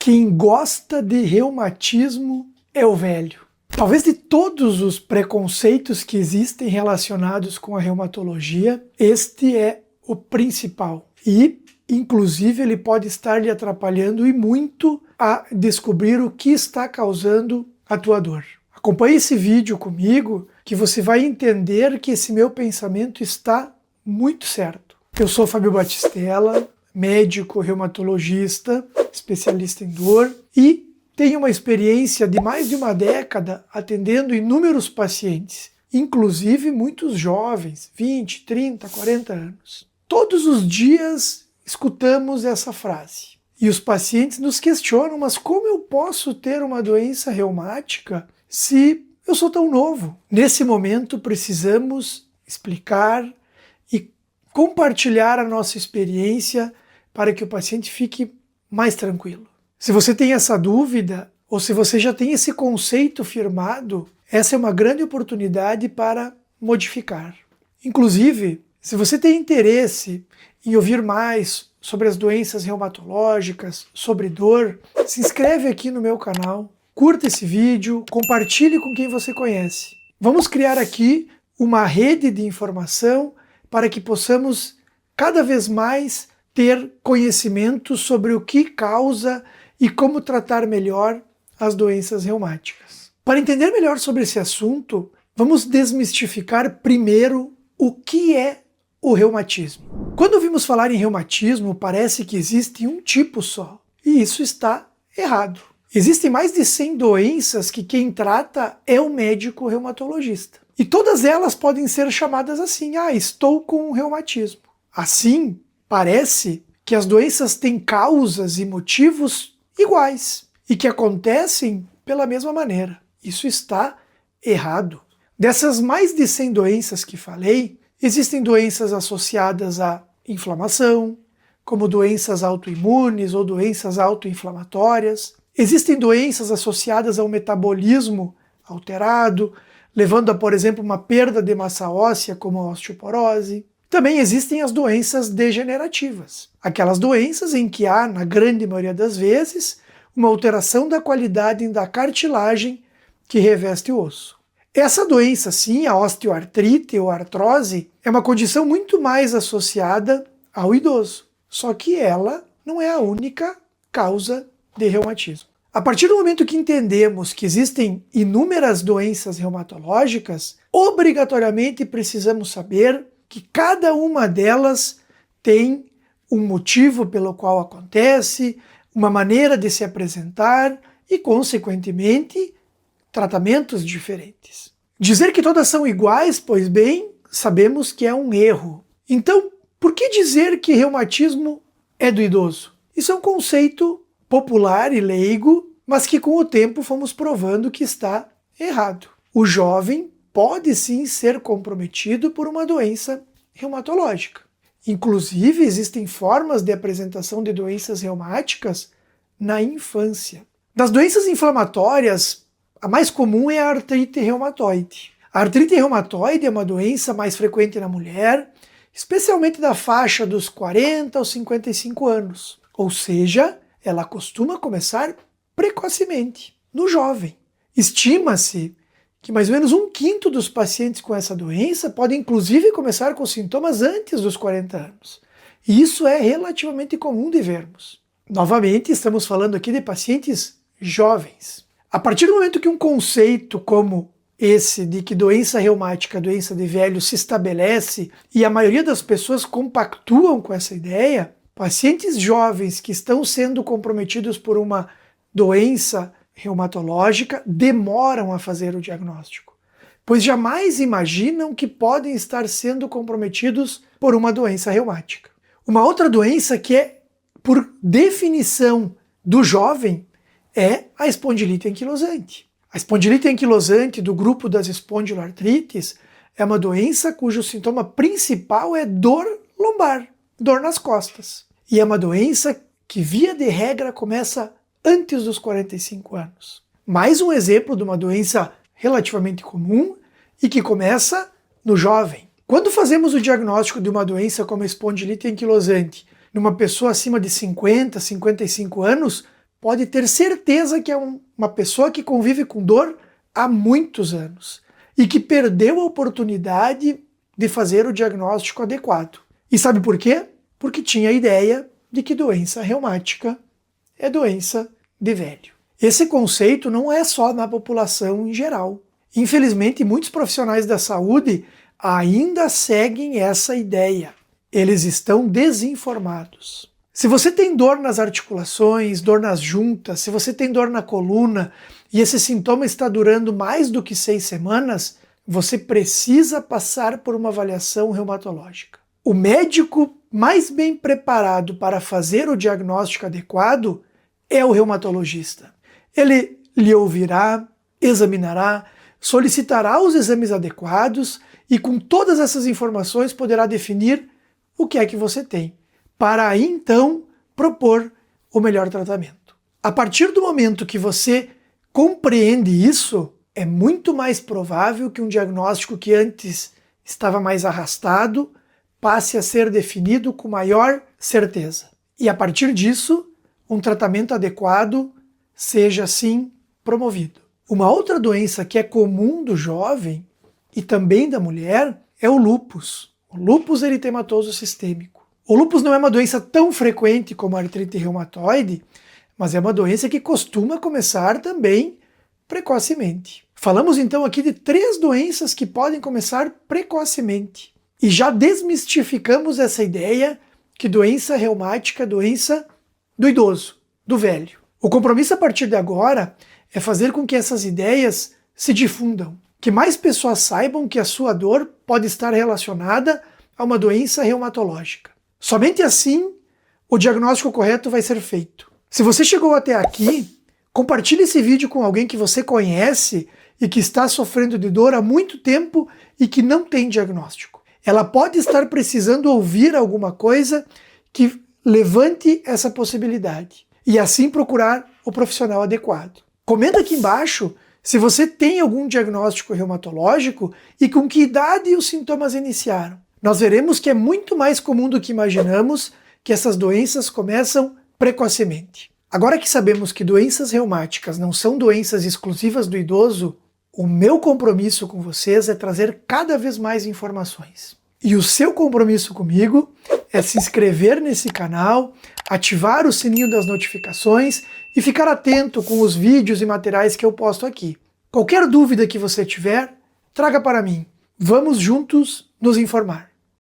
Quem gosta de reumatismo é o velho. Talvez de todos os preconceitos que existem relacionados com a reumatologia, este é o principal. E, inclusive, ele pode estar lhe atrapalhando e muito a descobrir o que está causando a tua dor. Acompanhe esse vídeo comigo que você vai entender que esse meu pensamento está muito certo. Eu sou Fábio Batistella, médico reumatologista, especialista em dor e tenho uma experiência de mais de uma década atendendo inúmeros pacientes, inclusive muitos jovens, 20, 30, 40 anos. Todos os dias escutamos essa frase e os pacientes nos questionam, mas como eu posso ter uma doença reumática se eu sou tão novo? Nesse momento precisamos explicar e compartilhar a nossa experiência para que o paciente fique mais tranquilo. Se você tem essa dúvida, ou se você já tem esse conceito firmado, essa é uma grande oportunidade para modificar. Inclusive, se você tem interesse em ouvir mais sobre as doenças reumatológicas, sobre dor, se inscreve aqui no meu canal, curta esse vídeo, compartilhe com quem você conhece. Vamos criar aqui uma rede de informação para que possamos cada vez mais ter conhecimento sobre o que causa e como tratar melhor as doenças reumáticas. Para entender melhor sobre esse assunto, vamos desmistificar primeiro o que é o reumatismo. Quando ouvimos falar em reumatismo, parece que existe um tipo só, e isso está errado. Existem mais de 100 doenças que quem trata é o médico reumatologista. E todas elas podem ser chamadas assim: estou com reumatismo. Assim, parece que as doenças têm causas e motivos iguais e que acontecem pela mesma maneira. Isso está errado. Dessas mais de 100 doenças que falei, existem doenças associadas à inflamação, como doenças autoimunes ou doenças autoinflamatórias. Existem doenças associadas ao metabolismo alterado, levando a, por exemplo, uma perda de massa óssea, como a osteoporose. Também existem as doenças degenerativas, aquelas doenças em que há, na grande maioria das vezes, uma alteração da qualidade da cartilagem que reveste o osso. Essa doença, sim, a osteoartrite ou artrose, é uma condição muito mais associada ao idoso, só que ela não é a única causa de reumatismo. A partir do momento que entendemos que existem inúmeras doenças reumatológicas, obrigatoriamente precisamos saber que cada uma delas tem um motivo pelo qual acontece, uma maneira de se apresentar e, consequentemente, tratamentos diferentes. Dizer que todas são iguais, pois bem, sabemos que é um erro. Então, por que dizer que reumatismo é do idoso? Isso é um conceito popular e leigo, mas que com o tempo fomos provando que está errado. O jovem pode sim ser comprometido por uma doença reumatológica. Inclusive, existem formas de apresentação de doenças reumáticas na infância. Das doenças inflamatórias, a mais comum é a artrite reumatoide. A artrite reumatoide é uma doença mais frequente na mulher, especialmente da faixa dos 40 aos 55 anos. Ou seja, ela costuma começar precocemente, no jovem. Estima-se que mais ou menos 1/5 dos pacientes com essa doença podem inclusive começar com sintomas antes dos 40 anos. E isso é relativamente comum de vermos. Novamente, estamos falando aqui de pacientes jovens. A partir do momento que um conceito como esse de que doença reumática, doença de velho, se estabelece e a maioria das pessoas compactuam com essa ideia, pacientes jovens que estão sendo comprometidos por uma doença reumatológica demoram a fazer o diagnóstico, pois jamais imaginam que podem estar sendo comprometidos por uma doença reumática. Uma outra doença que é, por definição do jovem, é a espondilite anquilosante. A espondilite anquilosante do grupo das espondiloartrites é uma doença cujo sintoma principal é dor lombar, dor nas costas. E é uma doença que, via de regra, começa antes dos 45 anos. Mais um exemplo de uma doença relativamente comum e que começa no jovem. Quando fazemos o diagnóstico de uma doença como a espondilite anquilosante numa pessoa acima de 50, 55 anos, pode ter certeza que é uma pessoa que convive com dor há muitos anos e que perdeu a oportunidade de fazer o diagnóstico adequado. E sabe por quê? Porque tinha a ideia de que doença reumática é doença de velho. Esse conceito não é só na população em geral. Infelizmente, muitos profissionais da saúde ainda seguem essa ideia. Eles estão desinformados. Se você tem dor nas articulações, dor nas juntas, se você tem dor na coluna e esse sintoma está durando mais do que 6 semanas, você precisa passar por uma avaliação reumatológica. O médico mais bem preparado para fazer o diagnóstico adequado é o reumatologista. Ele lhe ouvirá, examinará, solicitará os exames adequados e com todas essas informações poderá definir o que é que você tem, para aí então propor o melhor tratamento. A partir do momento que você compreende isso, é muito mais provável que um diagnóstico que antes estava mais arrastado passe a ser definido com maior certeza. E a partir disso, um tratamento adequado seja assim promovido. Uma outra doença que é comum do jovem e também da mulher é o lúpus. O lúpus eritematoso sistêmico. O lúpus não é uma doença tão frequente como a artrite reumatoide, mas é uma doença que costuma começar também precocemente. Falamos então aqui de 3 doenças que podem começar precocemente. E já desmistificamos essa ideia que doença reumática é doença do idoso, do velho. O compromisso a partir de agora é fazer com que essas ideias se difundam, que mais pessoas saibam que a sua dor pode estar relacionada a uma doença reumatológica. Somente assim o diagnóstico correto vai ser feito. Se você chegou até aqui, compartilhe esse vídeo com alguém que você conhece e que está sofrendo de dor há muito tempo e que não tem diagnóstico. Ela pode estar precisando ouvir alguma coisa que levante essa possibilidade e assim procurar o profissional adequado. Comenta aqui embaixo se você tem algum diagnóstico reumatológico e com que idade os sintomas iniciaram. Nós veremos que é muito mais comum do que imaginamos que essas doenças começam precocemente. Agora que sabemos que doenças reumáticas não são doenças exclusivas do idoso, o meu compromisso com vocês é trazer cada vez mais informações. E o seu compromisso comigo é se inscrever nesse canal, ativar o sininho das notificações e ficar atento com os vídeos e materiais que eu posto aqui. Qualquer dúvida que você tiver, traga para mim. Vamos juntos nos informar.